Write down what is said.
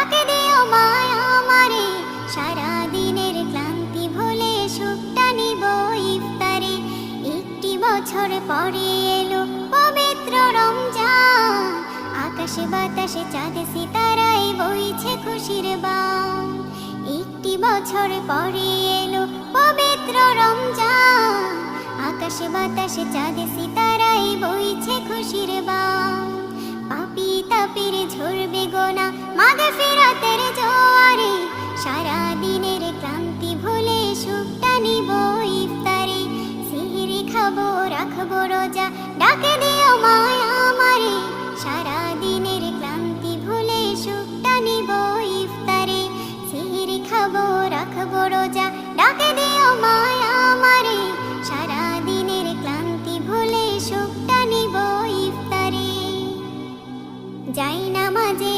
ডাকে দিও মায়া আমারে। সারা দিনের ক্লান্তি ভুলে সুখটা নিব ইফতারে। একটি বছর পরে এলো পবিত্র রমজান, আকাশে বাতাসে চাঁদ সিতারায় বইছে খুশির বান। একটি বছর পরে এলো পবিত্র রমজান, আকাশে বাতাসে চাঁদ সিতারায় বইছে খুশির বান। পাপী তাপির ঝরবে গোনা মাগফিরাতের জোয়ারে। সারা দিনের ক্লান্তি ভুলে সুখটা নিব ইফতারে। সিহরি খাবো রাখবো রোজা, ডাকে দিও মায়া আমারে। সারা দিনের ক্লান্তি ভুলে সুখটা নিব ইফতারে। সিহরি খাবো রাখবো রোজা, ডাকে দিও মায়া আমারে। সারা দিনের ক্লান্তি ভুলে সুখটা নিব ইফতারে। যাই নামাজে